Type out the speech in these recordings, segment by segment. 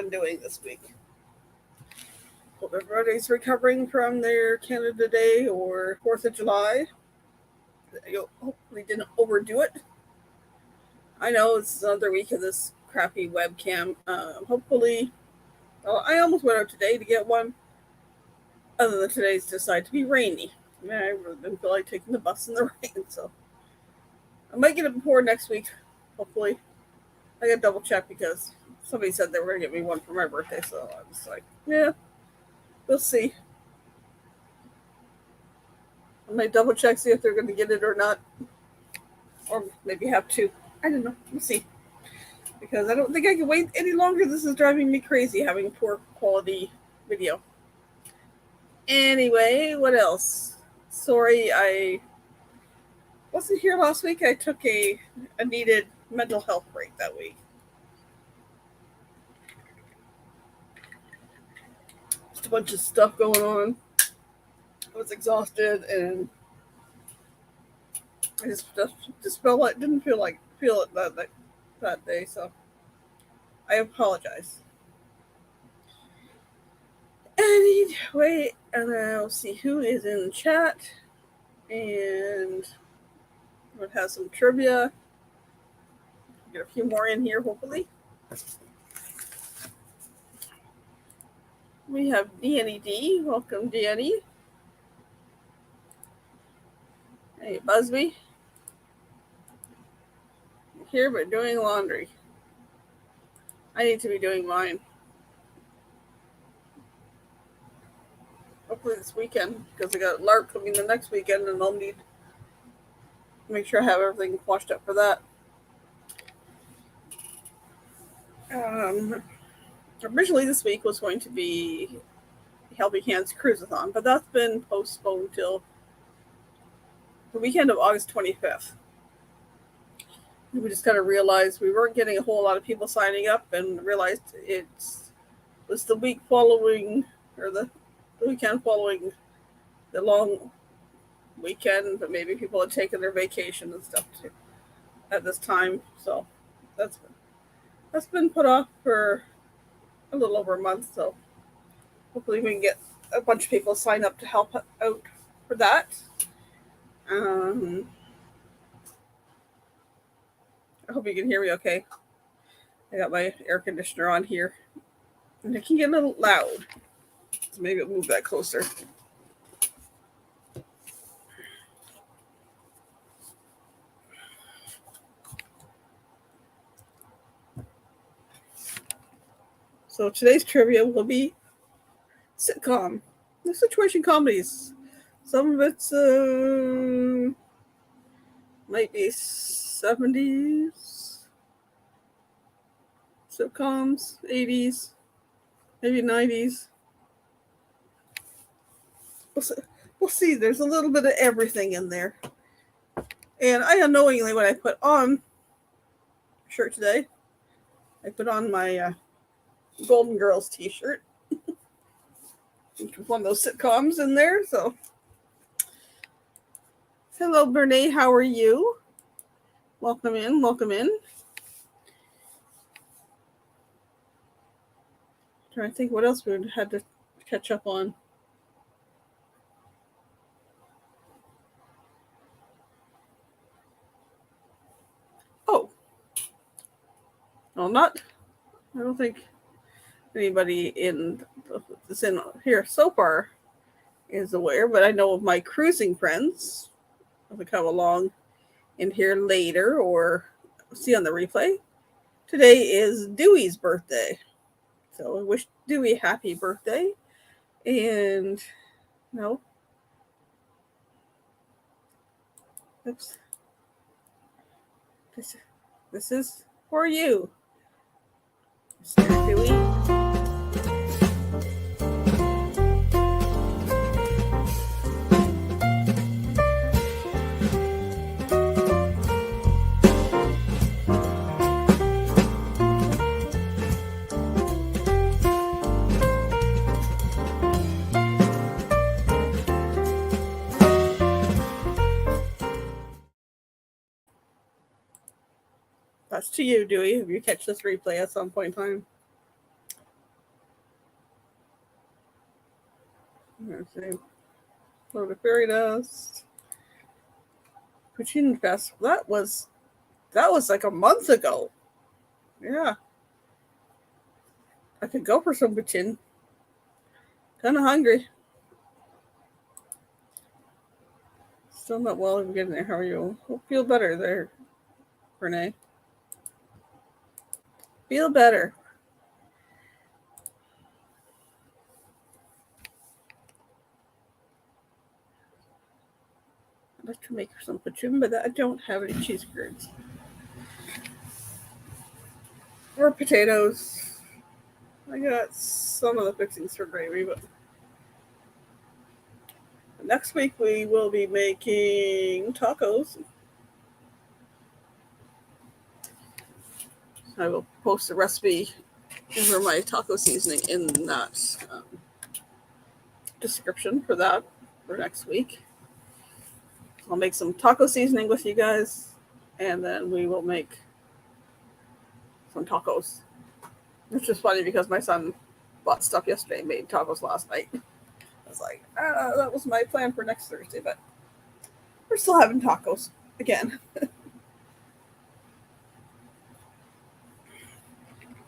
everyone doing this week? Hope everybody's recovering from their Canada Day or 4th of July. You hopefully didn't overdo it. I know it's another week of this crappy webcam. Hopefully, well, I almost went out today to get one. Other than today's decided to be rainy. I really didn't feel like taking the bus in the rain, so I might get it before next week. Hopefully, I got to double check because somebody said they were going to get me one for my birthday, so I was like, yeah, we'll see. I might double check, see if they're going to get it or not, or maybe have two. I don't know. We'll see. Because I don't think I can wait any longer. This is driving me crazy having poor quality video. Anyway, what else? Sorry, I wasn't here last week. I took a needed mental health break that week. Just a bunch of stuff going on. I was exhausted and I just felt like didn't feel it that day. So I apologize. Anyway, and I'll see who is in the chat, and we'll have some trivia. Get a few more in here, hopefully. We have Danny D. Welcome, Danny. Hey, Busby. Here, but doing laundry. I need to be doing mine. Hopefully this weekend, because I got Lark coming the next weekend, and I'll need to make sure I have everything washed up for that. Originally this week was going to be Helping Hands Cruisathon, but that's been postponed till the weekend of August 25th. We just kind of realized we weren't getting a whole lot of people signing up, and realized it was the week following, or the weekend following the long weekend, but maybe people had taken their vacation and stuff too at this time. So that's been put off for a little over a month. So hopefully we can get a bunch of people sign up to help out for that. I hope you can hear me okay. I got my air conditioner on here, and it can get a little loud. So maybe I'll move that closer. So today's trivia will be sitcom, the situation comedies. Some of it's might be 70s sitcoms, 80s, maybe 90s. We'll see. There's a little bit of everything in there. And I unknowingly, when I put on shirt today, I put on my Golden Girls t-shirt. One of those sitcoms in there. So, hello, Bernae. How are you? Welcome in. Welcome in. Trying to think what else we had to catch up on. Oh, no, not. I don't think anybody that's in here so far is aware, but I know of my cruising friends. They'll come along in here later or see on the replay. Today is Dewey's birthday. So I wish Dewey happy birthday. And no. Oops. This is for you, Mr. Dewey. That's to you, Dewey, if you catch this replay at some point in time. Let's see. Load of fairy dust. Poutine Fest. That was like a month ago. Yeah. I could go for some poutine. Kind of hungry. Still not well. I'm getting there. How are you? Hope feel better there, Renee. Feel better. I'd like to make some poutine, but I don't have any cheese curds. Or potatoes. I got some of the fixings for gravy, but next week we will be making tacos. I will post the recipe for my taco seasoning in that description for that for next week. I'll make some taco seasoning with you guys, and then we will make some tacos. It's just funny because my son bought stuff yesterday and made tacos last night. I was like, that was my plan for next Thursday, but we're still having tacos again.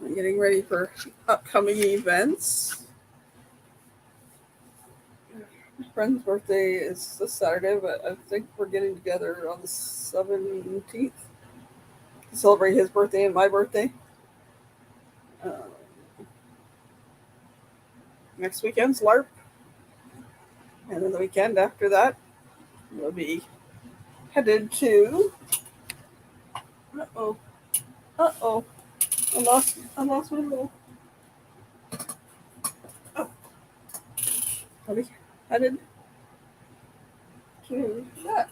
I'm getting ready for upcoming events. My friend's birthday is this Saturday, but I think we're getting together on the 17th to celebrate his birthday and my birthday. Next weekend's LARP. And then the weekend after that, we'll be headed to. Uh-oh. I lost my little. Oh. I'll be headed to that.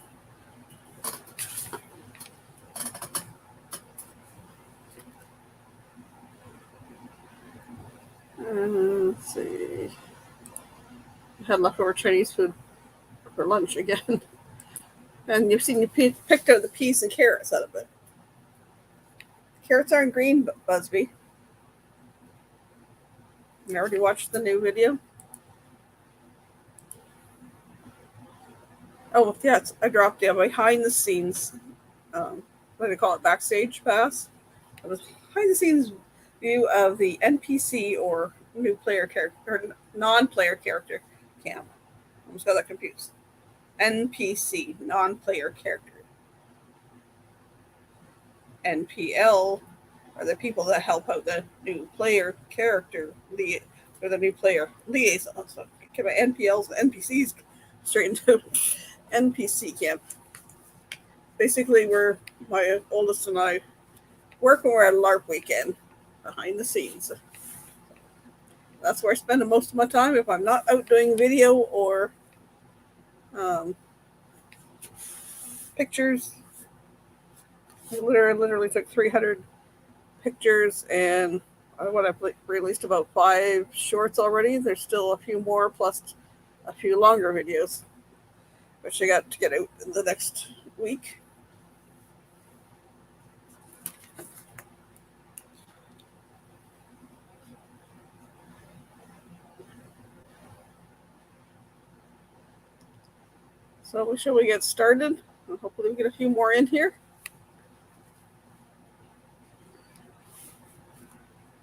Let's see. I had leftover Chinese food for lunch again. And you've seen you picked out the peas and carrots out of it. Carrots aren't green, Busby. You already watched the new video? Oh, yeah, I dropped a behind the scenes, what do they call it, backstage pass? It was behind the scenes view of the NPC or new player character, or non-player character camp. I almost got that confused. NPC, non-player character. NPL are the people that help out the new player character, or the new player liaison. So get my NPLs and NPCs straight into NPC camp. Basically, where my oldest and I work when we're at a LARP weekend behind the scenes. That's where I spend most of my time if I'm not out doing video or pictures. I literally took 300 pictures, and I've released about 5 shorts already. There's still a few more, plus a few longer videos, which I got to get out in the next week. So shall we get started? Hopefully we get a few more in here.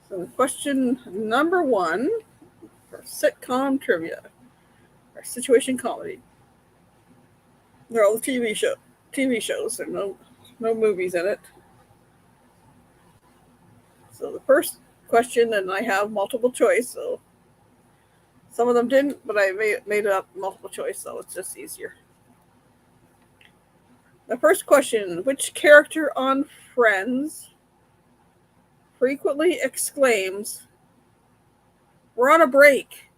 So question number 1 for sitcom trivia, or situation comedy. They're all TV shows. There are no movies in it. So the first question, and I have multiple choice, so some of them didn't, but I made it up multiple choice, so it's just easier. The first question, which character on Friends frequently exclaims, "We're on a break"?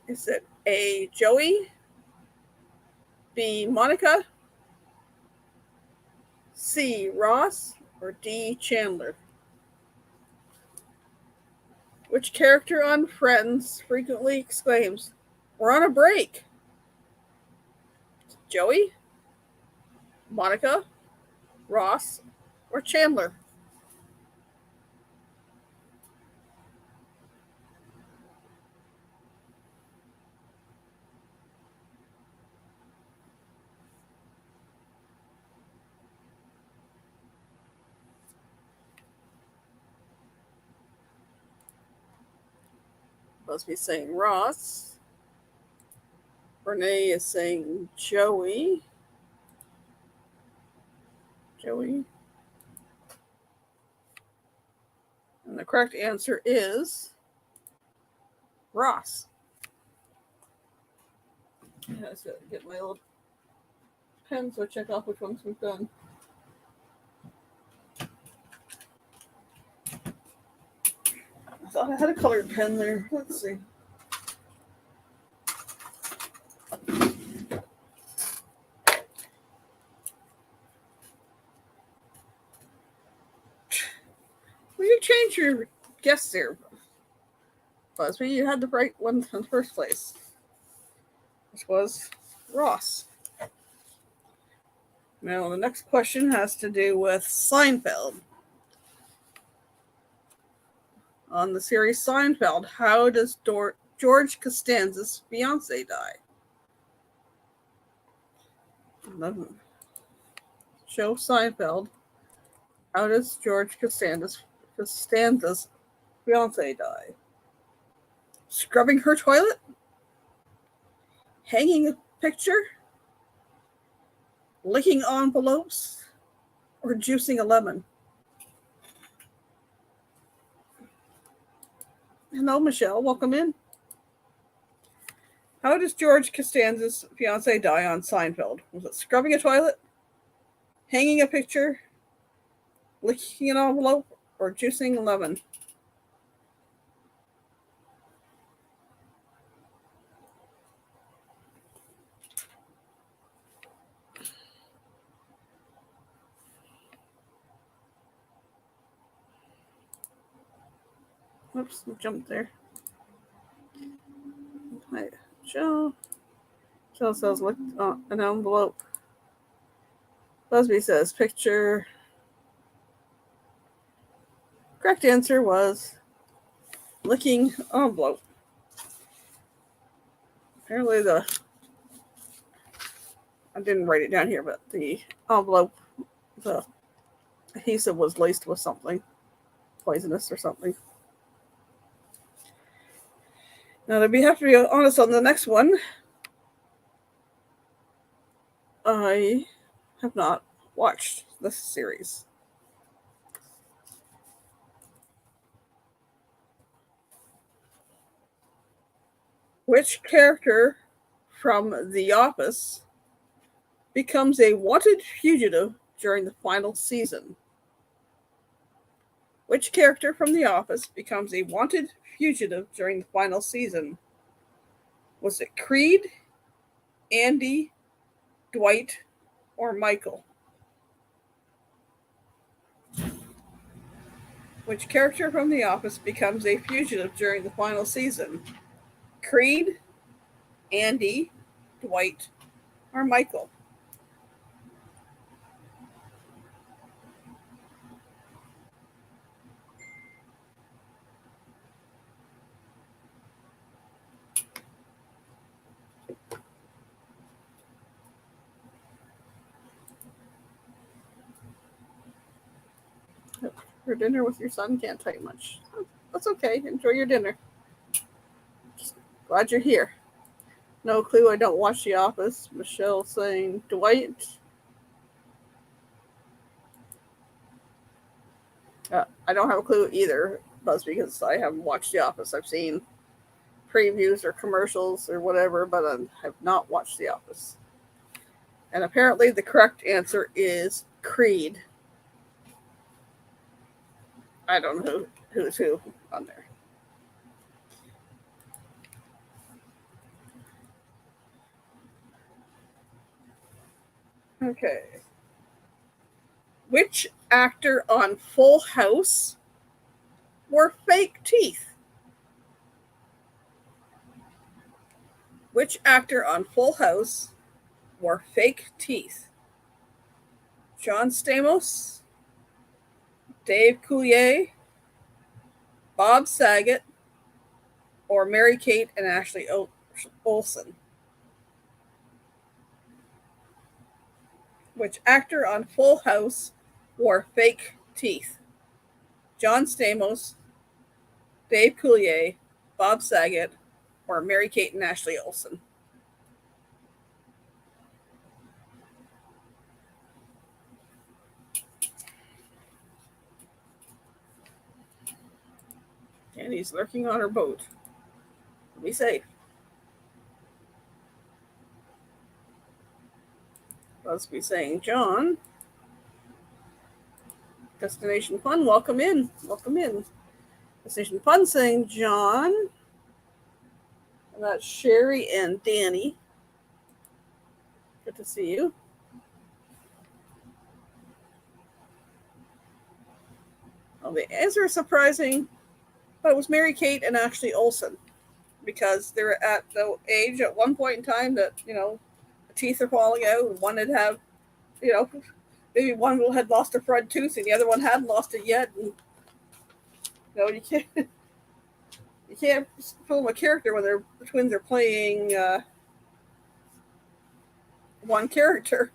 Is it A, Joey, B, Monica, C, Ross, or D, Chandler? Which character on Friends frequently exclaims, "We're on a break"? Joey, Monica, Ross, or Chandler? Busby's saying Ross. Renee is saying Joey. Joey. And the correct answer is Ross. I have to get my little pen so I check off which ones we've done. I thought I had a colored pen there. Let's see. Well, you changed your guess there, Busby. You had the right one in the first place, which was Ross. Now, the next question has to do with Seinfeld. On the series Seinfeld, how does George Costanza's fiance die? The show Seinfeld, how does George Costanza's fiance die? Scrubbing her toilet? Hanging a picture? Licking envelopes? Or juicing a lemon? Hello, Michelle. Welcome in. How does George Costanza's fiance die on Seinfeld? Was it scrubbing a toilet? Hanging a picture? Licking an envelope? Or juicing a lemon? Oops, jumped there. Hi, Joe. Joe says, look, an envelope. Busby says, picture. Correct answer was licking envelope. Apparently I didn't write it down here, but the envelope, the adhesive was laced with something poisonous or something. Now, we have to be honest on the next one. I have not watched this series. Which character from The Office becomes a wanted fugitive during the final season? Which character from The Office becomes a wanted fugitive during the final season? Was it Creed, Andy, Dwight, or Michael? Which character from The Office becomes a fugitive during the final season? Creed, Andy, Dwight, or Michael? For dinner with your son, can't type much. That's okay. Enjoy your dinner. Just glad you're here. No clue. I don't watch The Office. Michelle saying Dwight. I don't have a clue either, Buzz, because I haven't watched The Office. I've seen previews or commercials or whatever, but I have not watched The Office. And apparently the correct answer is Creed. I don't know who's who on there. Okay. Which actor on Full House wore fake teeth? Which actor on Full House wore fake teeth? John Stamos, Dave Coulier, Bob Saget, or Mary Kate and Ashley Olsen? Which actor on Full House wore fake teeth? John Stamos, Dave Coulier, Bob Saget, or Mary-Kate and Ashley Olsen? And he's lurking on her boat. Be safe. Busby saying John. Destination Fun, welcome in. Welcome in. Destination Fun saying John. And that's Sherry and Danny. Good to see you. Well, the answer is surprising, but it was Mary-Kate and Ashley Olsen, because they're at the age at one point in time that, the teeth are falling out, and one would have, maybe one had lost a front tooth and the other one hadn't lost it yet. And, you can't film a character when the twins are playing one character.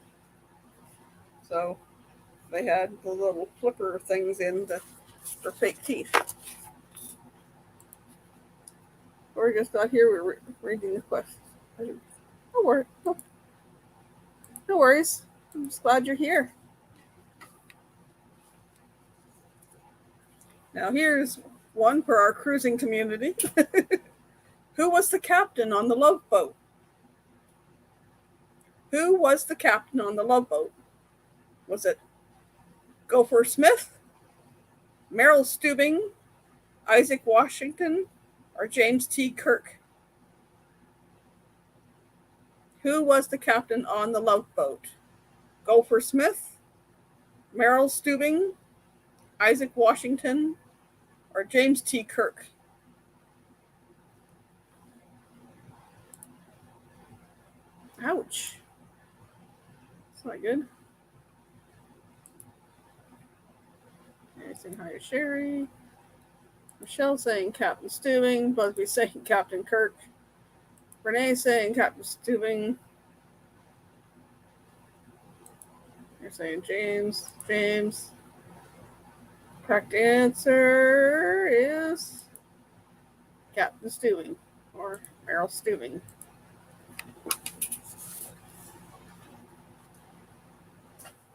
So they had the little flipper things in for fake teeth. We're just not here. We're reading the questions. No worries. No worries. I'm just glad you're here. Now here's one for our cruising community. Who was the captain on the Love Boat? Who was the captain on the Love Boat? Was it Gopher Smith, Merrill Stubing, Isaac Washington, or James T. Kirk? Who was the captain on the Love Boat? Gopher Smith, Merrill Stubing, Isaac Washington, or James T. Kirk? Ouch. That's not good. Saying hi to Sherry. Michelle saying Captain Stubing. Busby saying Captain Kirk. Renee saying Captain Stubing. You're saying James. Correct answer is Captain Stubing, or Merrill Stubing.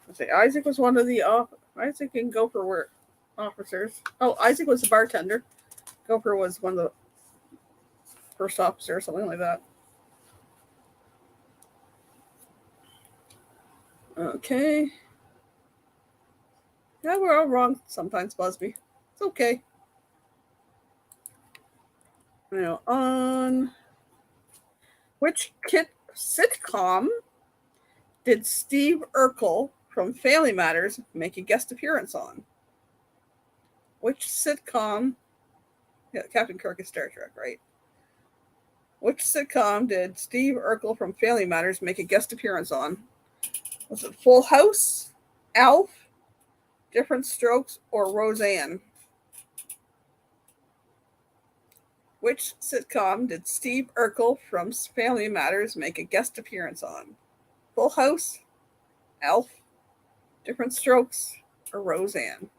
Let's say Isaac was one of the Isaac and Gopher were officers. Oh, Isaac was the bartender. Gopher was one of the first officers, something like that. Okay. Yeah, we're all wrong sometimes, Busby. It's okay. Now, on which sitcom did Steve Urkel from Family Matters make a guest appearance on? Which sitcom? Yeah, Captain Kirk is Star Trek, right? Which sitcom did Steve Urkel from Family Matters make a guest appearance on? Was it Full House, Alf, Different Strokes, or Roseanne? Which sitcom did Steve Urkel from Family Matters make a guest appearance on? Full House, Alf, Different Strokes, or Roseanne?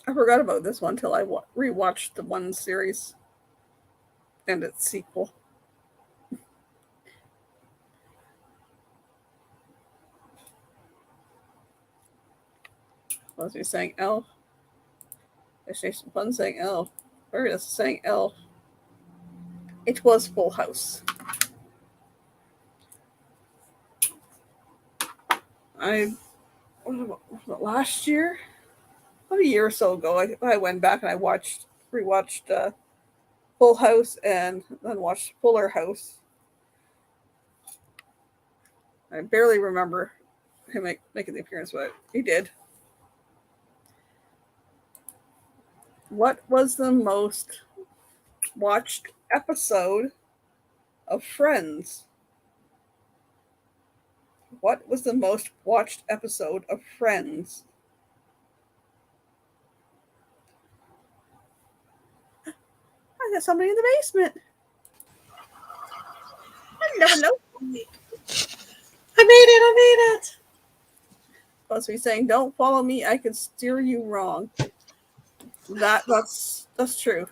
I forgot about this one until I rewatched the one series and its sequel. Was he saying Elf? Station Fun saying Elf. Various saying Elf. It was Full House. Last year? About a year or so ago, I went back and I rewatched Full House and then watched Fuller House. I barely remember him making the appearance, but he did. What was the most watched episode of Friends? What was the most watched episode of Friends? got somebody in the basement. I never know. I made it. Supposed to be saying, "Don't follow me. I can steer you wrong." That's true.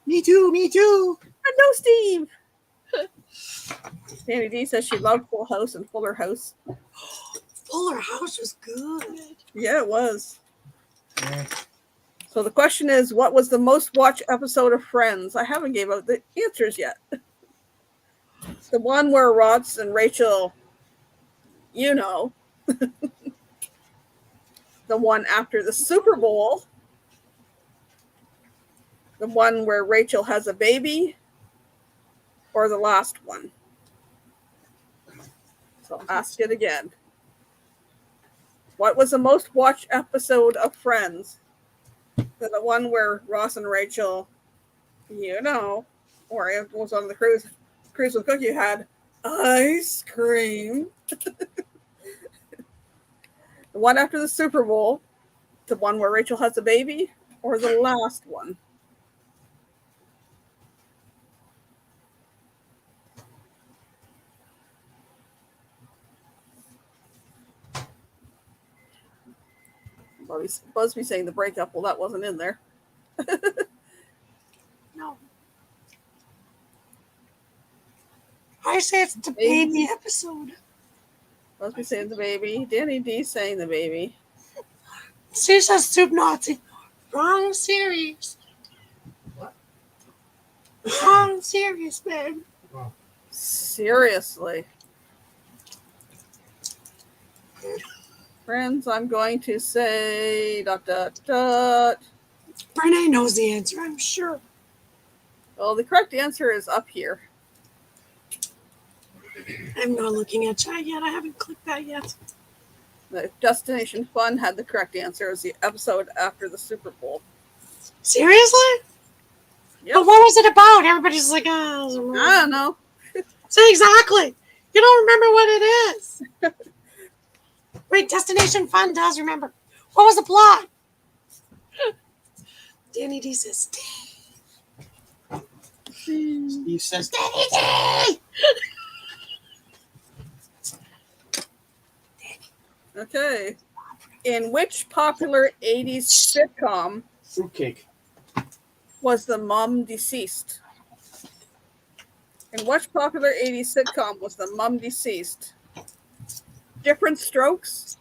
Me too. Hello, Steve. Danny D says she loved Full House and Fuller House. Fuller House was good. Yeah, it was. Yeah. So the question is, what was the most watched episode of Friends? I haven't gave out the answers yet. The one where Ross and Rachel, you know. The one after the Super Bowl. The one where Rachel has a baby. Or the last one. So I'll ask it again. What was the most watched episode of Friends? The one where Ross and Rachel, you know, or it was on the cruise with Cookie, had ice cream. The one after the Super Bowl, the one where Rachel has a baby, or the last one? Busby saying the breakup. Well, that wasn't in there. No. I say it's the baby episode. Busby saying the baby. Danny D saying the baby. She says Soup Nazi. Wrong series. What? Wrong series, babe. Wow. Seriously. Friends, I'm going to say ... Brene knows the answer, I'm sure. Well, the correct answer is up here. I'm not looking at chat yet. I haven't clicked that yet. The Destination Fun had the correct answer. It was the episode after the Super Bowl. Seriously? Yep. But what was it about? Everybody's like, I don't know. So exactly. You don't remember what it is. Wait, Destination Fun does remember. What was the plot? Danny D says, Steve says, Danny D! Okay. In which popular 80s sitcom Fruitcake was the mom deceased? In which popular 80s sitcom was the mom deceased? Different Strokes?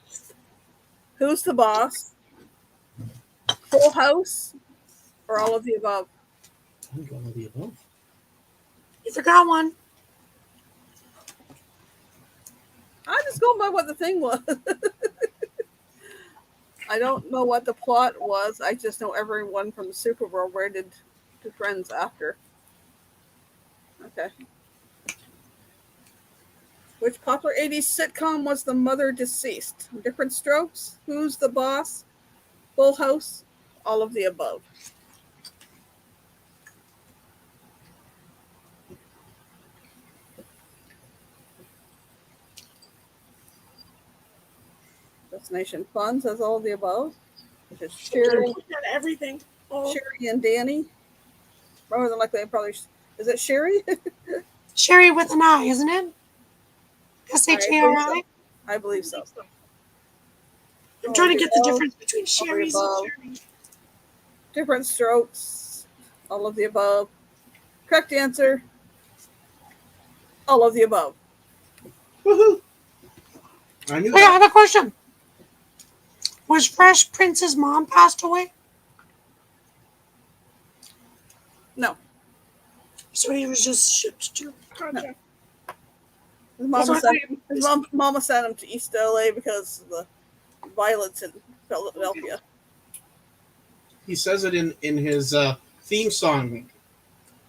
Who's the Boss? Full House? Or all of the above? I think all of the above. You forgot one. I'm just going by what the thing was. I don't know what the plot was. I just know everyone from the Super Bowl rated to Friends after. Okay. Which popular 80s sitcom was the mother deceased? Different Strokes? Who's the Boss? Full House? All of the above. Destination Fun says all of the above. Which is Sherry. Everything. Oh. Sherry and Danny. More than likely, is it Sherry? Sherry with an I, isn't it? S-H-A-R-I? I believe so. I'm trying to get the difference between Sherry's and Sherry. Different Strokes. All of the above. Correct answer. All of the above. Woohoo! I knew that. I have a question. Was Fresh Prince's mom passed away? No. So he was just shipped to. No. His mama sent him to East LA because of the violence in Philadelphia. He says it in his theme song.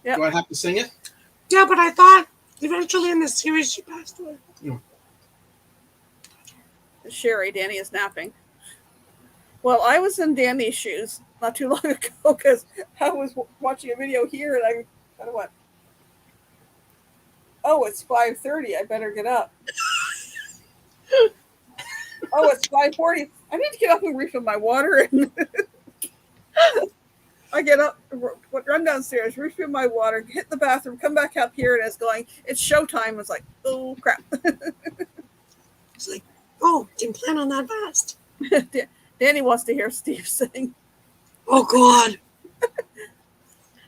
Yep. Do I have to sing it? Yeah, but I thought eventually in the series she passed away. No. Sherry, Danny is napping. Well, I was in Danny's shoes not too long ago because I was watching a video here and I kind of went, oh, it's 5:30. I better get up. Oh, it's 5:40. I need to get up and refill my water. And I get up, run downstairs, refill my water, hit the bathroom, come back up here, and it's going, it's showtime. It's like, oh, crap. It's like, oh, didn't plan on that fast. Danny wants to hear Steve sing. Oh, God.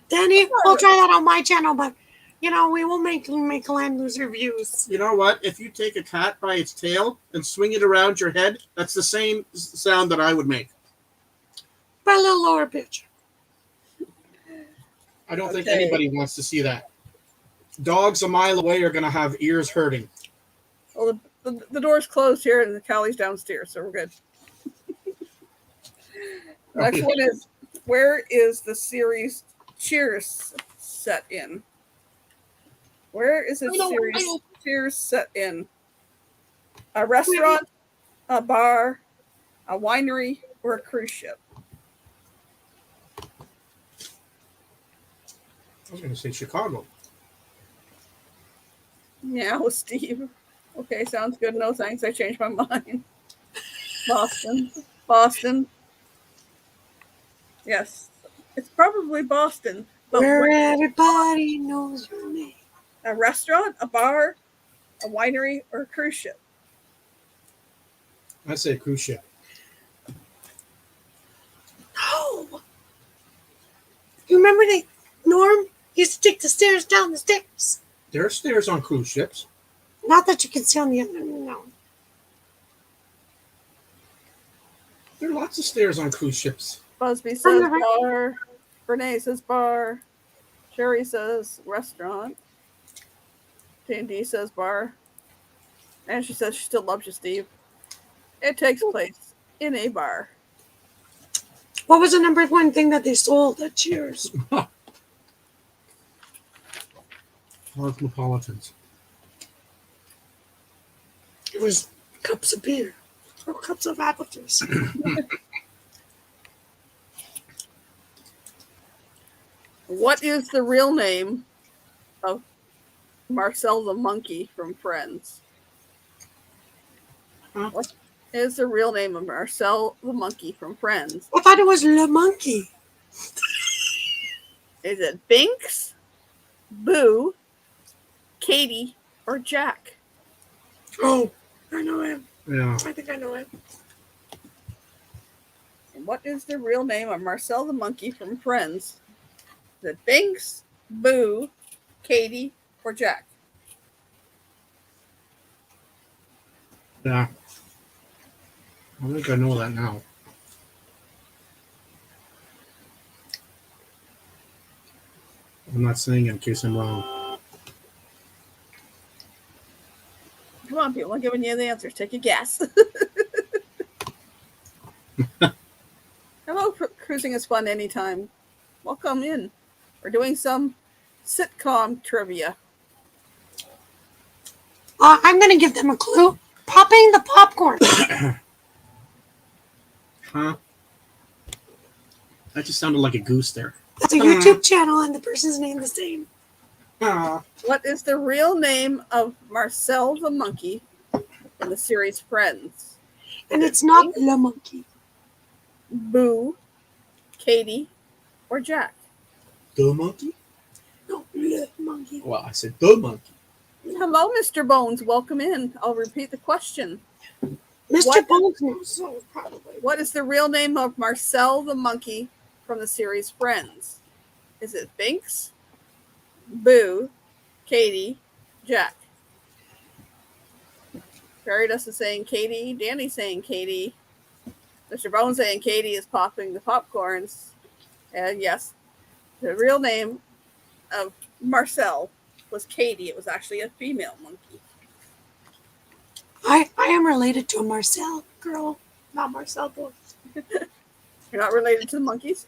Danny, we'll try that on my channel, but, we will make Glenn lose reviews. You know what? If you take a cat by its tail and swing it around your head, that's the same sound that I would make. But a little lower pitch. I don't think anybody wants to see that. Dogs a mile away are going to have ears hurting. Well, the door's closed here and the Callie's downstairs, so we're good. Next one is, where is the series Cheers set in? Where is the series Cheers set in? A restaurant, a bar, a winery, or a cruise ship? I was going to say Chicago. Yeah, with Steve. Okay, sounds good. No thanks. I changed my mind. Boston. Yes, it's probably Boston. But where everybody knows your name. A restaurant, a bar, a winery, or a cruise ship? I say cruise ship. No. You remember Norm used to take the stairs down the stairs? There are stairs on cruise ships. Not that you can see on the other, no. There are lots of stairs on cruise ships. Busby says bar. Renee says bar. Sherry says restaurant. T&D says bar. And she says she still loves you, Steve. It takes place in a bar. What was the number one thing that they sold at Cheers? Cosmopolitans. It was cups of beer or cups of apple juice. What is the real name of Marcel the monkey from Friends? Huh? What is the real name of Marcel the monkey from Friends? I thought it was Le Monkey. Is it Binks, Boo, Katie, or Jack? Oh, I know him. Yeah. I think I know him. And what is the real name of Marcel the monkey from Friends? Is it Binks, Boo, Katie, or Jack? Yeah. I think I know that now. I'm not saying it in case I'm wrong. Come on, people. I'm giving you the answers. Take a guess. Hello, cruising is fun anytime. Welcome in. We're doing some sitcom trivia. I'm going to give them a clue. Popping the popcorn. Huh? That just sounded like a goose there. That's a YouTube channel and the person's name the same. What is the real name of Marcel the monkey in the series Friends? And it's not Le Monkey. Boo, Katie, or Jack? The monkey? No, Le Monkey. Well, I said the monkey. Hello, Mr. Bones. Welcome in. I'll repeat the question. Mr. Bones knows, so probably. What is the real name of Marcel the monkey from the series Friends? Is it Binks, Boo, Katie, Jack? Paradise is saying Katie. Danny's saying Katie. Mr. Bones saying Katie is popping the popcorns. And yes, the real name of Marcel was Katie. It was actually a female monkey. I am related to a Marcel girl, not Marcel Bones. You're not related to the monkeys?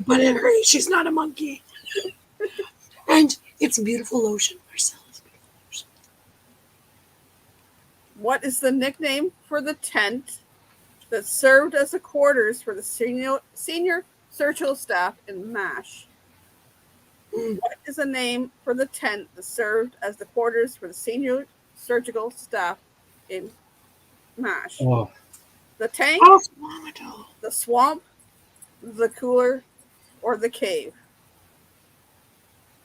But in her, she's not a monkey. And it's a beautiful lotion, Marcel. It's a beautiful lotion. What is the nickname for the tent that served as the quarters for the senior surgical staff in MASH? What is the name for the tent that served as the quarters for the senior surgical staff in MASH? Oh. The tank, Oh, the swamp, the cooler, or the cave?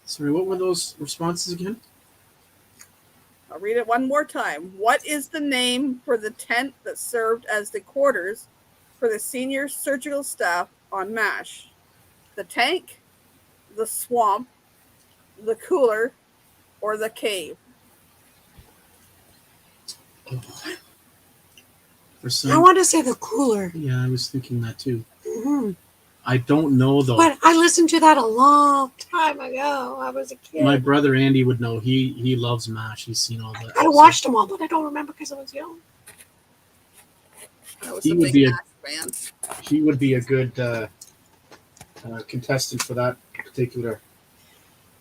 Sorry, what were those responses again? I'll read it one more time. What is the name for the tent that served as the quarters for the senior surgical staff on MASH? The tank, the swamp, the cooler, or the cave? I want to say the cooler. Yeah, I was thinking that too. Mm-hmm. I don't know though. But I listened to that a long time ago. I was a kid. My brother Andy would know. He loves MASH. He's seen all that. I watched them all, but I don't remember because I was young. I was He a would big be MASH fan. He would be a good contestant for that particular.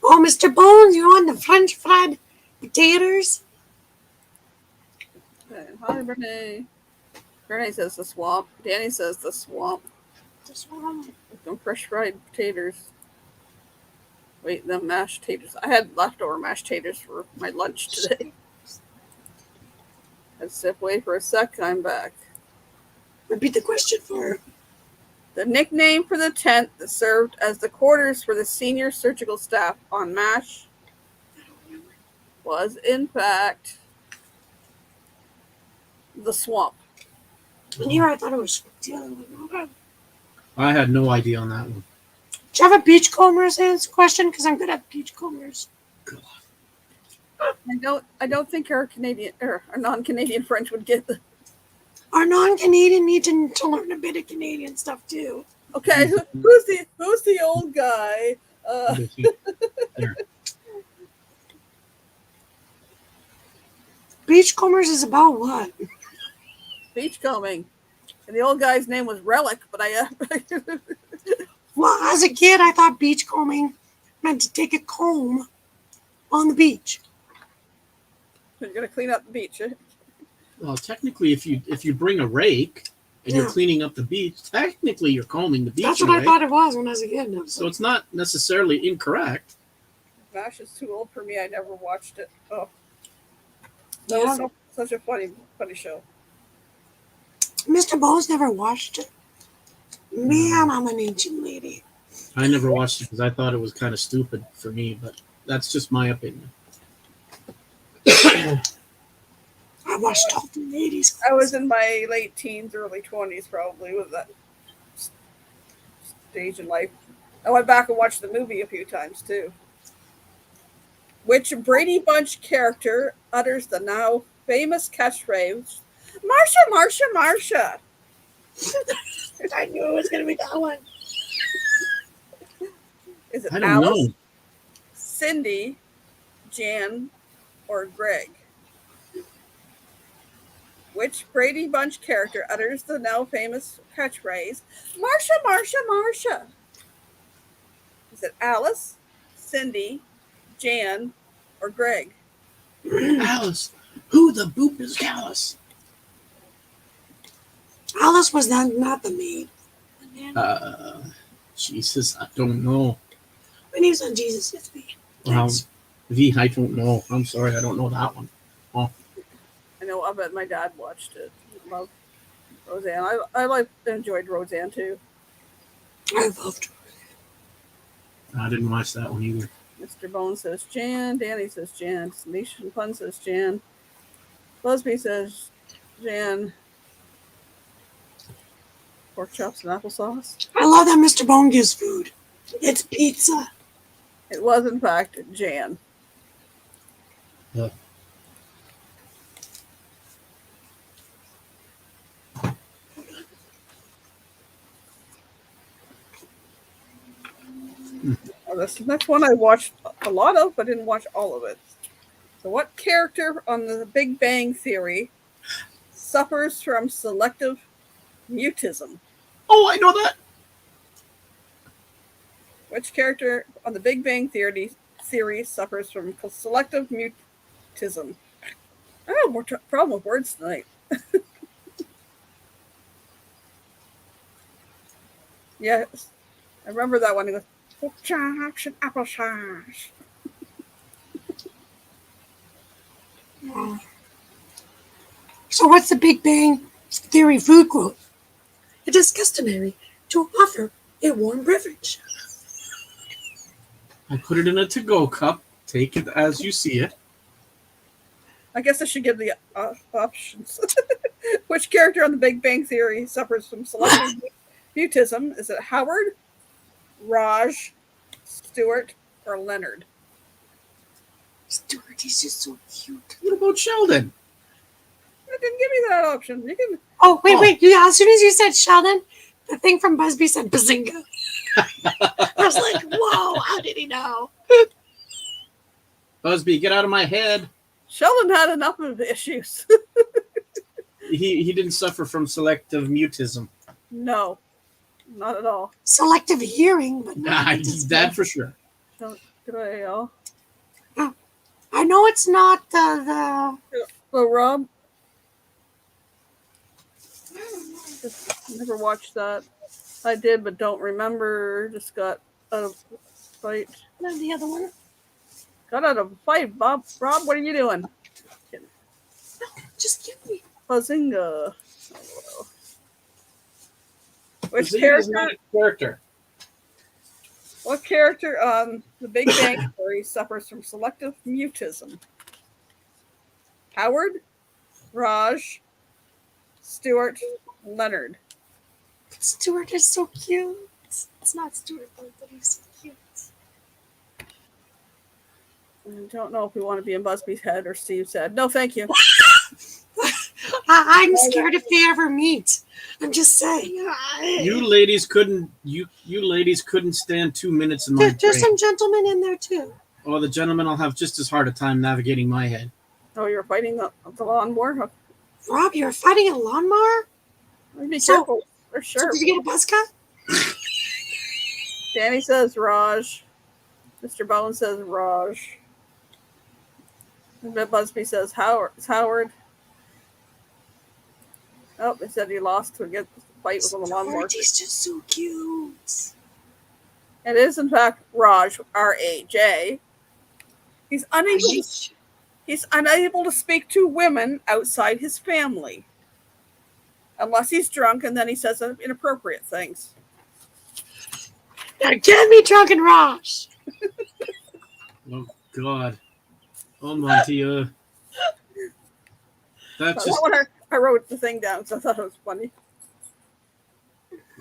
Oh, Mr. Bones, you want the French fried potatoes? Hi, Renee. Renee says the swamp. Danny says the swamp. The swamp. With them fresh fried potatoes. Wait, the mashed taters. I had leftover mashed taters for my lunch today. Let's step away for a sec. I'm back. Repeat the question for her. The nickname for the tent that served as the quarters for the senior surgical staff on MASH was, in fact, the swamp. And here I thought it was the other one. Okay. I had no idea on that one. Do you have a beachcombers question? Because I'm good at beachcombers. I don't think our Canadian or our non-Canadian friends would get the. Our non-Canadian need to learn a bit of Canadian stuff too. Okay, who's the old guy? There. Beachcombers is about what? Beachcombing, and the old guy's name was Relic, but Well, as a kid, I thought beachcombing meant to take a comb on the beach. You're gonna clean up the beach. Well, technically, if you bring a rake and you're cleaning up the beach, technically you're combing the beach. That's what I thought it was when I was a kid. So it's not necessarily incorrect. MASH is too old for me. I never watched it. Oh, Yeah. such a funny show. Mr. Bones never watched it. Man, I'm an ancient lady. I never watched it because I thought it was kind of stupid for me, but that's just my opinion. I watched all the 80s. I was in my late teens, early 20s, probably, with that stage in life. I went back and watched the movie a few times, too. Which Brady Bunch character utters the now famous catchphrase, Marsha, Marsha, Marsha? I knew it was going to be that one. Is it I don't Alice, know. Cindy, Jan, or Greg? Which Brady Bunch character utters the now famous catchphrase, Marsha, Marsha, Marsha? Is it Alice, Cindy, Jan, or Greg? Alice, who the boop is Alice? Alice was not the maid. Jesus, I don't know. My name's not Jesus, it's me. V, I don't know. I'm sorry, I don't know that one. Oh. I know, I bet my dad watched it. I love Roseanne. I enjoyed Roseanne, too. I loved her. I didn't watch that one either. Mr. Bone says Jan. Danny says Jan. Nation Pun says Jan. Busby says Jan. Pork chops and applesauce. I love that Mr. Bone gives food. It's pizza. It was, in fact, Jan. Yeah. This next one I watched a lot of, but didn't watch all of it. So what character on the Big Bang Theory suffers from selective mutism? Oh, I know that. Which character on the Big Bang Theory suffers from selective mutism? I have more problem with words tonight. Yes, I remember that one. He goes, pork chops and applesauce. So what's the Big Bang Theory food quote? It is customary to offer a warm beverage. I put it in a to-go cup. Take it as you see it. I guess I should give the options. Which character on The Big Bang Theory suffers from selective mutism? Is it Howard, Raj, Stewart, or Leonard? Stuart, he's just so cute. What about Sheldon? I didn't give you that option. You can. Oh, wait. Yeah, as soon as you said Sheldon, the thing from Busby said Bazinga. I was like, whoa, how did he know? Busby, get out of my head. Sheldon had enough of issues. He didn't suffer from selective mutism. No, not at all. Selective hearing, but That for sure. Did I? I know it's not the. Well, Rob, never watched that. I did, but don't remember. Just got out of fight. No, the other one. Got out of a fight, Bob. Rob, what are you doing? No, just give me. Bazinga. Which Bazinga is not a character. What character on The Big Bang Theory suffers from selective mutism? Howard, Raj, Stewart, Leonard. Stuart is so cute. It's not Stuart, but he's so cute. I don't know if we want to be in Busby's head or Steve's head. No, thank you. I'm scared if they ever meet. I'm just saying. You ladies couldn't stand 2 minutes in my There's brain. some gentlemen in there too. Oh, the gentlemen will have just as hard a time navigating my head. Oh, you're fighting the lawnmower? Rob, you're fighting a lawnmower? Be careful. They're sharp. So did you get a buzz cut? Danny says Raj. Mr. Bowen says Raj. And Busby says Howard. It's Howard. Oh, they said he lost to get the fight with the lawnmower. He's just so cute. It is, in fact, Raj, R-A-J. He's unable to speak to women outside his family. Unless he's drunk, and then he says inappropriate things. Now get me drunk and Raj. Oh, God. Oh, Monty, that's just... I wrote the thing down because I thought it was funny.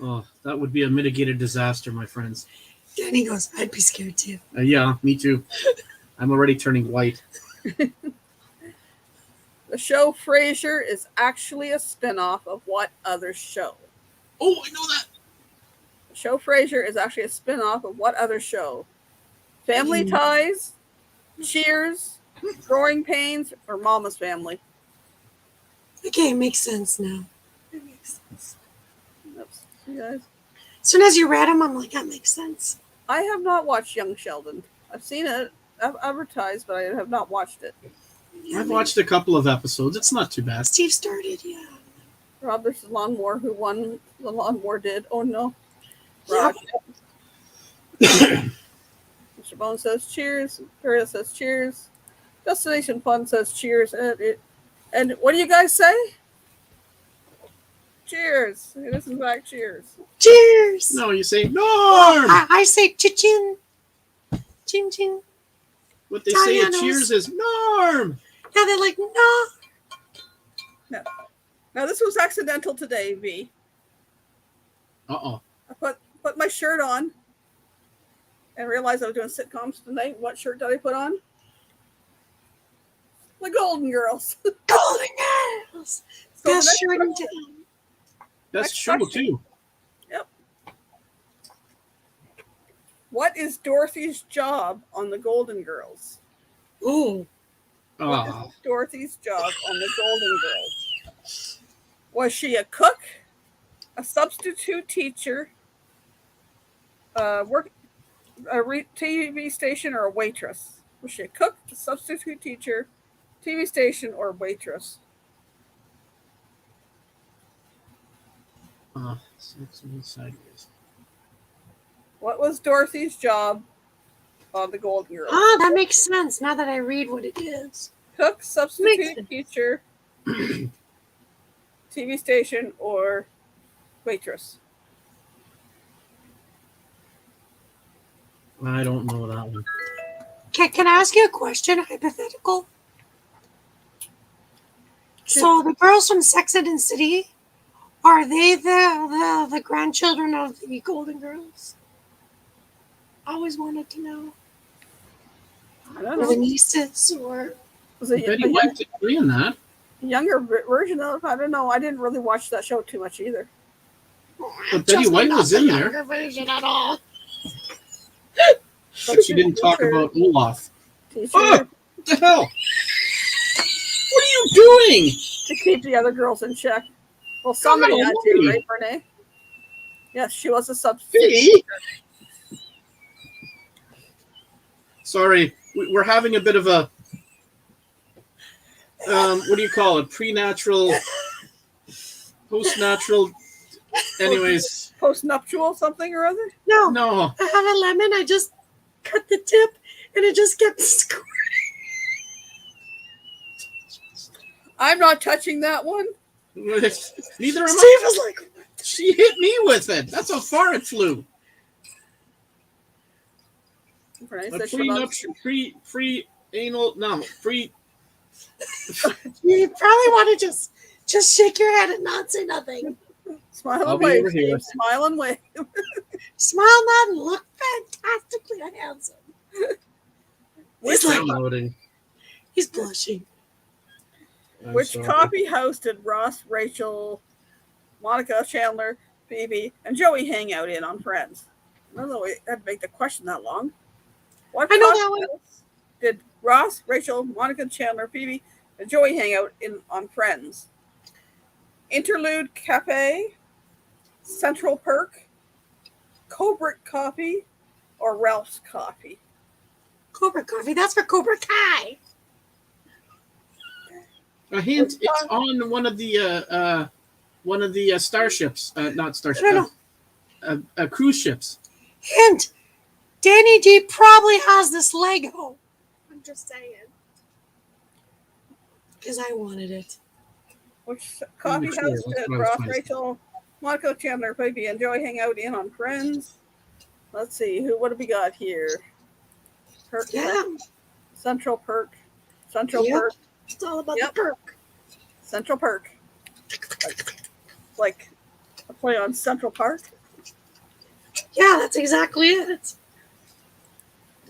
Oh, that would be a mitigated disaster, my friends. Danny goes, I'd be scared too. Yeah, me too. I'm already turning white. The show Frasier is actually a spinoff of what other show? Oh, I know that. The show Frasier is actually a spinoff of what other show? Family Ties, Cheers, Growing Pains, or Mama's Family? Okay, it makes sense now. It makes sense. Oops, you guys. As soon as you read them, I'm like, that makes sense. I have not watched Young Sheldon. I've seen it advertised, but I have not watched it. Yeah, I've watched a couple of episodes. It's not too bad. Steve started, yeah. Rob versus Lawnmower, who won? The Lawnmower did. Oh no. Yep. Mr. Bone says cheers. Curtis says cheers. Destination Fun says cheers. And what do you guys say? Cheers. It is in fact cheers. Cheers. No, you say Norm. I say chin. Chin chin. What they say at Italianos. Cheers is Norm. Now they're like, no. No. Now this was accidental today, V. Uh-oh. I put my shirt on and realized I was doing sitcoms tonight. What shirt did I put on? The Golden Girls. Golden Girls. So Best next shirt in question- town. That's Next true, question. too. Yep. What is Dorothy's job on the Golden Girls? Ooh. What is Dorothy's job on the Golden Girls? Was she a cook, a substitute teacher, TV station, or a waitress? Was she a cook, a substitute teacher, TV station, or waitress? Sideways. What was Dorothy's job on the Golden Girls? Ah, that makes sense now that I read what it is. Cook, Makes substitute sense. teacher, TV station, or waitress? I don't know that one. Can I ask you a question, hypothetical? So the girls from Sex and the City, are they the grandchildren of the Golden Girls? I always wanted to know. I don't Or the know. nieces, or Was it Betty White did agree in that. younger version of? I don't know. I didn't really watch that show too much either. But Betty White was in there. Younger version at all. But she didn't talk about Olaf. Teacher, Oh, what the hell? What are you doing? to keep the other girls in check. Well, somebody had to, right, Renee? Yes, she was a substitute. Hey. Sorry, we're having a bit of a what do you call it? Pre-natural, post-natural. Anyways, Post-nuptial something or other? No, no. I have a lemon. I just cut the tip, and it just kept squirting. I'm not touching that one. Neither am Steve I. was like, She hit me with it. That's how far it flew. Renee A said she loves- pre-anal, no, pre. you probably want to just shake your head and not say nothing. Smile I'll and be wave. over here. Steve. Smile and wave. Smile, nod, and look fantastically handsome. Which, like- Downloading. He's blushing. I'm which sorry. coffee house did Ross, Rachel, Monica, Chandler, Phoebe, and Joey hang out in on Friends? I don't know. It had to make the question that long. What I know coffee that one. house did Ross, Rachel, Monica, Chandler, Phoebe, and Joey hang out in on Friends? Interlude Cafe, Central Perk, Cobrick Coffee, or Ralph's Coffee? Cobra Coffee. That's for Cobra Kai. A hint: it's on one of the starships, not starships, cruise ships. Hint: Danny D probably has this Lego. I'm just saying. Because I wanted it. Which coffee Sure, house that's did what I was Ross, trying to say. Rachel, Monica, Chandler, Phoebe, and Joey hang out in on Friends? Let's see. What do we got here? Perk, Yeah. Central Perk. Central Yep. Perk. It's all about Yep. the perk. Central Perk. Like a play on Central Park. Yeah, that's exactly it.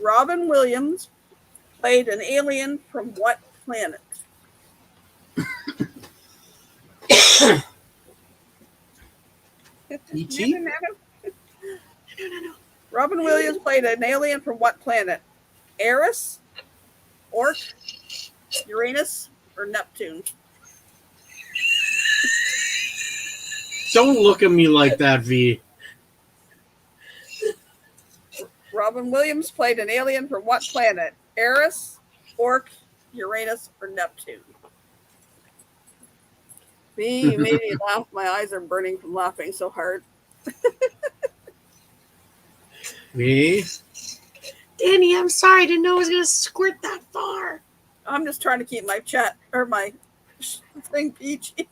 Robin Williams played an alien from what planet? E.T.? No. Robin Williams played an alien from what planet? Eris, Orc, Uranus, or Neptune? Don't look at me like that, V. Robin Williams played an alien from what planet? Eris, Orc, Uranus, or Neptune? Me, you made me laugh. My eyes are burning from laughing so hard. V. Danny, I'm sorry. I didn't know it was going to squirt that far. I'm just trying to keep my chat or my thing PG.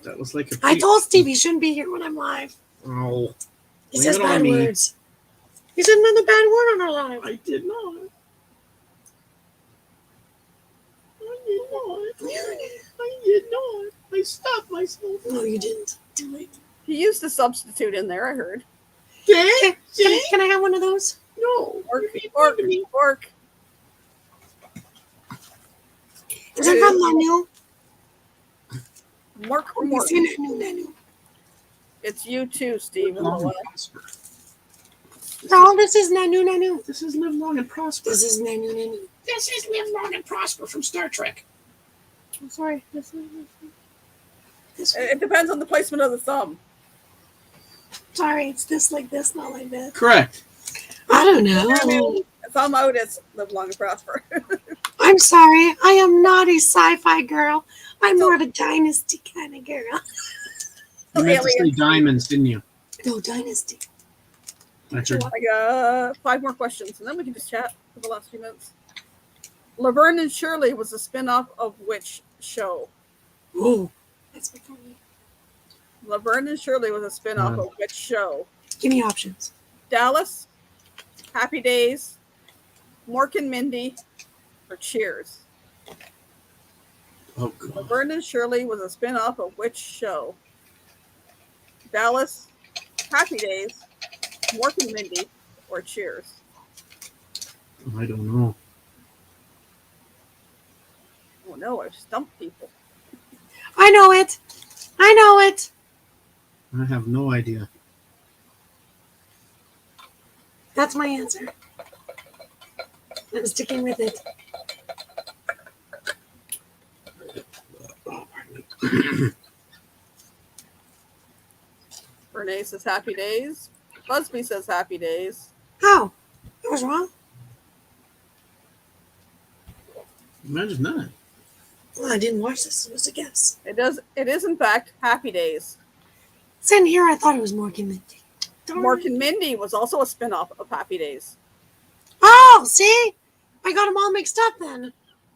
That was like a. I told Steve he shouldn't be here when I'm live. Oh, He blame says it on bad me. words. He said another bad word on our live. I did not. I did not. I stopped myself. No, you didn't. Too late. He used a substitute in there, I heard. Okay. Can I have one of those? No. Orc. Is it from Nanu? Mork. Have you seen Nanu? It's you too, Steve. in the Long and lab. prosper. No, this is Nanu. This is Live Long and Prosper. This is Nanu. This is Live Long and Prosper from Star Trek. I'm sorry. This It depends on the placement of the thumb. Sorry, it's this like this, not like this. Correct. I don't know. Thumb out, it's live long and prosper. I'm sorry. I am not a sci-fi girl. I'm more of a dynasty kind of girl. You meant to say diamonds, didn't you? No, dynasty. That's your. I got 5 more questions, and then we can just chat for the last few minutes. Laverne and Shirley was a spin-off of which show? Ooh, that's funny. Laverne and Shirley was a spin-off of which show? Give me options. Dallas, Happy Days, Mork and Mindy, or Cheers? Oh God. Laverne and Shirley was a spin-off of which show? Dallas, Happy Days, Mork and Mindy, or Cheers? I don't know. Oh no, I've stumped people. I know it. I know it. I have no idea. That's my answer. I'm sticking with it. Oh, pardon me. Renee says Happy Days. Busby says Happy Days. Oh, I was wrong. Imagine that. Well, I didn't watch this. It was a guess. It is in fact Happy Days. It's in here. I thought it was Mork and Mindy. Mork and Mindy was also a spin-off of Happy Days. Oh, see? I got them all mixed up then.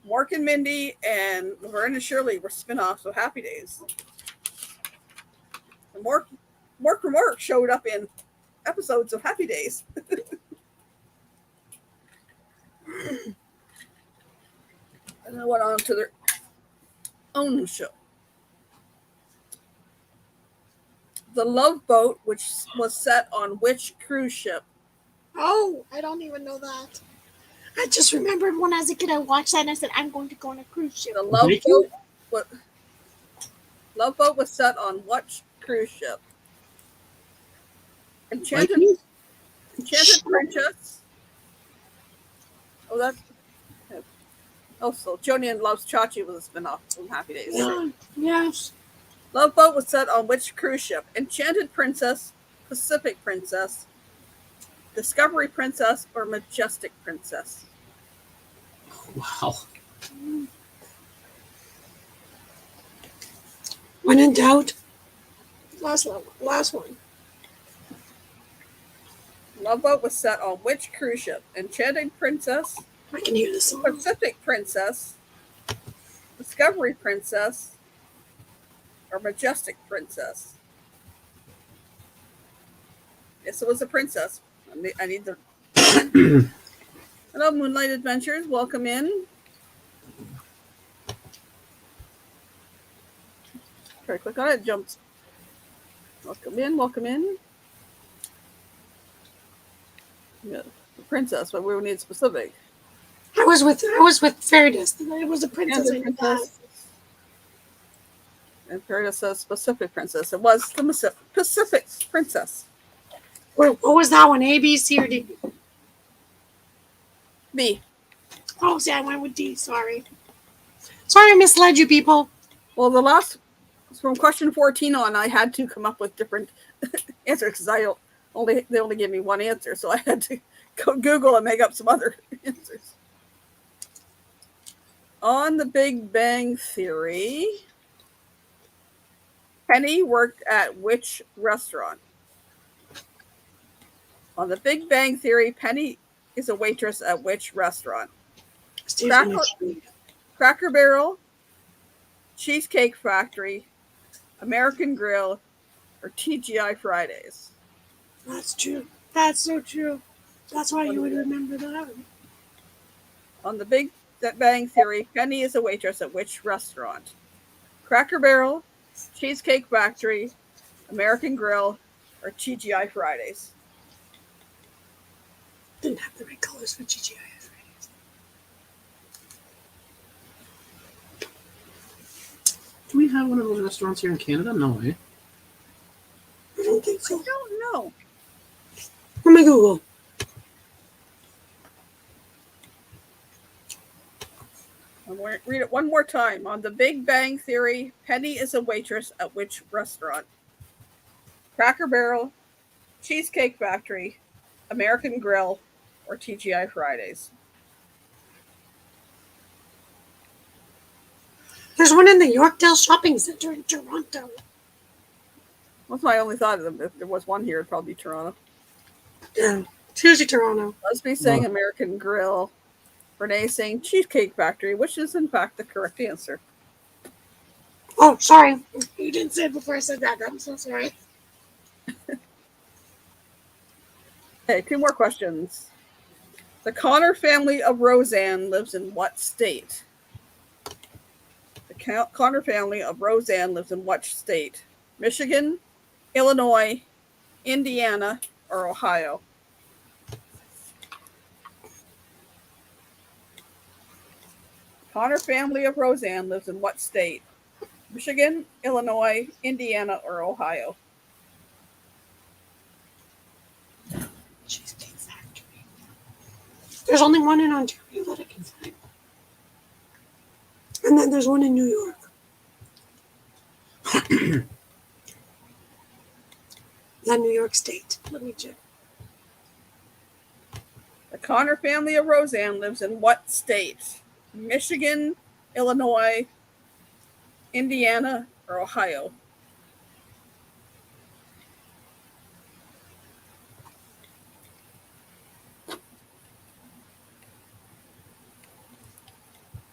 Mork and Mindy and Laverne and Shirley were spin-offs of Happy Days. And Mork showed up in episodes of Happy Days. And then went on to their own show. The Love Boat, which was set on which cruise ship? Oh, I don't even know that. I just remembered when I was a kid I watched that and I said, I'm going to go on a cruise ship. The Love Boat was set on what cruise ship? Enchanted Princess. So Joni Loves Chachi was a spin-off from Happy Days. Yeah, yes. Love Boat was set on which cruise ship? Enchanted Princess, Pacific Princess, Discovery Princess, or Majestic Princess? Wow. When in doubt, last one. Love Boat was set on which cruise ship? Enchanted Princess, I can hear this song. Pacific Princess, Discovery Princess, or Majestic Princess? Yes, it was a princess. I need the. Hello, Moonlight Adventures. Welcome in. Very quick on it. Jumped. Welcome in. Welcome in. Yeah, the princess, but we would need specific. I was with Fairy Dust. It was a princess. And Paradise says Pacific Princess. It was the Pacific Princess. What was that one? A, B, C, or D? B. Oh, see, I went with D. Sorry, I misled you people. Well, the last from question 14 on, I had to come up with different answers because they only gave me one answer, so I had to go Google and make up some other answers. On The Big Bang Theory, Penny worked at which restaurant? On The Big Bang Theory, Penny is a waitress at which restaurant? Cracker Barrel, Cheesecake Factory, American Grill, or TGI Fridays? That's true. That's so true. That's why you would remember that. On The Big Bang Theory, Penny is a waitress at which restaurant? Cracker Barrel, Cheesecake Factory, American Grill, or TGI Fridays? Didn't have the right colors for TGI Fridays. Do we have one of those restaurants here in Canada? No way. I don't think so. I don't know. Let me Google. I'm going to read it one more time. On The Big Bang Theory, Penny is a waitress at which restaurant? Cracker Barrel, Cheesecake Factory, American Grill, or TGI Fridays? There's one in the Yorkdale Shopping Center in Toronto. That's my only thought of them. If there was one here, it'd probably be Toronto. Yeah, it's usually Toronto. Busby saying American Grill. Renee saying Cheesecake Factory, which is in fact the correct answer. Oh, sorry. You didn't say it before I said that. I'm so sorry. Okay, 2 more questions. The Connor family of Roseanne lives in what state? The Connor family of Roseanne lives in what state? Michigan, Illinois, Indiana, or Ohio? Connor family of Roseanne lives in what state? Michigan, Illinois, Indiana, or Ohio? Cheesecake Factory. There's only one in Ontario that I can find. And then there's one in New York. Not New York State. Let me check. The Connor family of Roseanne lives in what state? Michigan, Illinois, Indiana, or Ohio?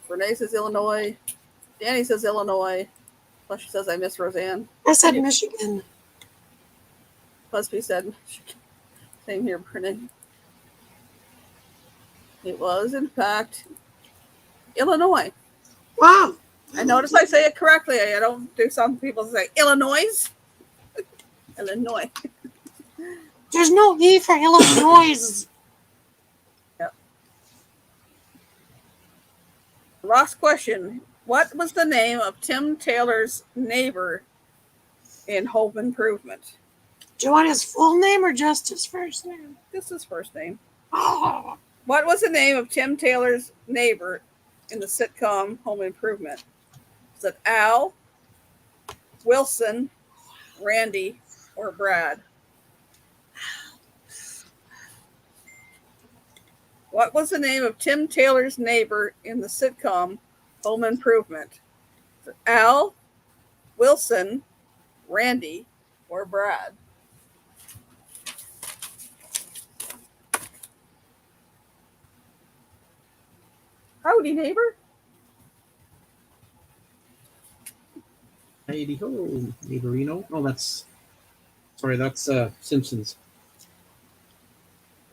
Renee says Illinois. Danny says Illinois. Plus she says I miss Roseanne. I said Michigan. Busby said Michigan. Same here, Renee. It was, in fact, Illinois. Wow. I notice I say it correctly. I don't do some people say Illinois. Illinois. There's no E for Illinois. Yep. Last question. What was the name of Tim Taylor's neighbor in Home Improvement? Do you want his full name or just his first name? This is first name. Oh. What was the name of Tim Taylor's neighbor in the sitcom Home Improvement? Is it Al, Wilson, Randy, or Brad? What was the name of Tim Taylor's neighbor in the sitcom Home Improvement? Is it Al, Wilson, Randy, or Brad? Howdy, neighbor. Heidi ho, neighborino. Oh, that's Simpsons.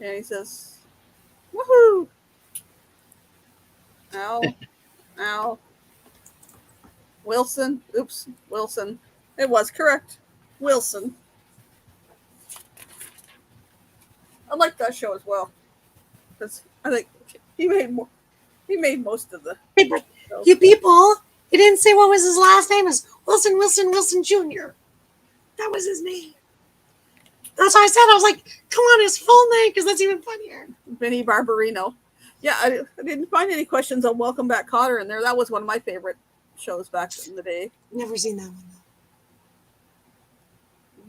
And he says, woohoo! Al. Wilson. Oops, Wilson. It was correct. Wilson. I like that show as well. Because I think he made most of the Hey, but shows. you people, he didn't say what was his last name. Is Wilson Jr. That was his name. That's why I said, I was like, come on, his full name, because that's even funnier. Vinnie Barbarino. Yeah, I didn't find any questions on Welcome Back, Kotter in there. That was one of my favorite shows back in the day. Never seen that one,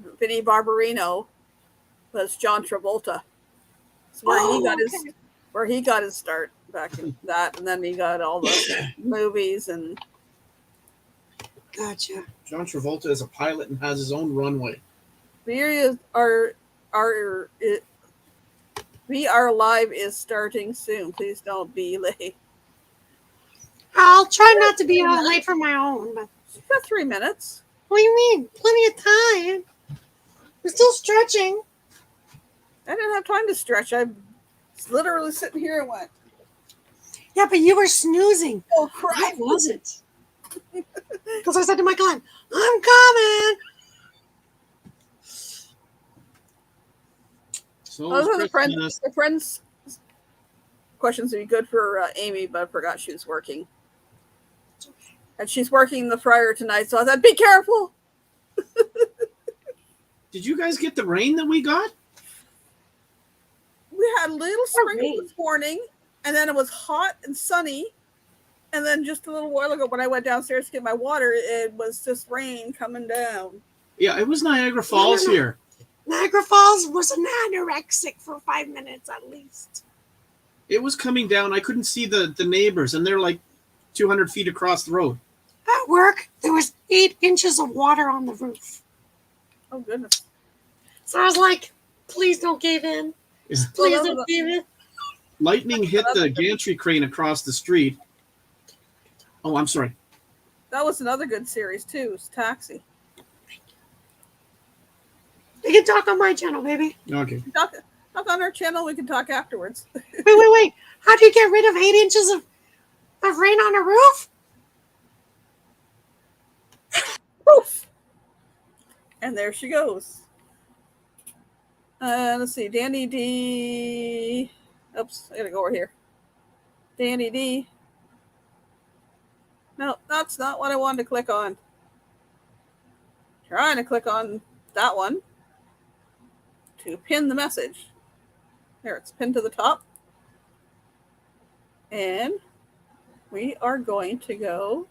though. Vinnie Barbarino was John Travolta. It's where he got his start back in that, and then he got all the movies and. Gotcha. John Travolta is a pilot and has his own runway. We Are Live is starting soon. Please don't be late. I'll try not to be late for my own, but You've got 3 minutes. what do you mean? Plenty of time. I'm still stretching. I didn't have time to stretch. I was literally sitting here and went, Yeah, but you were snoozing. oh crap. I wasn't. Because I said to my client, I'm coming. So Those are the Christmas. friends questions would be good for Amy, but I forgot she was working. And she's working the fryer tonight, so I thought, be careful. Did you guys get the rain that we got? We had a little sprinkle this morning, and then it was hot and sunny. And then just a little while ago, when I went downstairs to get my water, it was just rain coming down. Yeah, it was Niagara Falls here. Niagara Falls was an anorexic for 5 minutes at least. It was coming down. I couldn't see the neighbors, and they're like 200 feet across the road. At work, there was 8 inches of water on the roof. Oh, goodness. So I was like, please don't give in. Please don't give in. Lightning hit the gantry crane across the street. Oh, I'm sorry. That was another good series, too. It's Taxi. You can talk on my channel, baby. Okay. Hop on our channel. We can talk afterwards. Wait. How do you get rid of 8 inches of rain on a roof? Poof! And there she goes. Let's see. Danny D. Oops, I gotta go over here. Danny D. No, that's not what I wanted to click on. Trying to click on that one to pin the message. There, it's pinned to the top. And we are going to go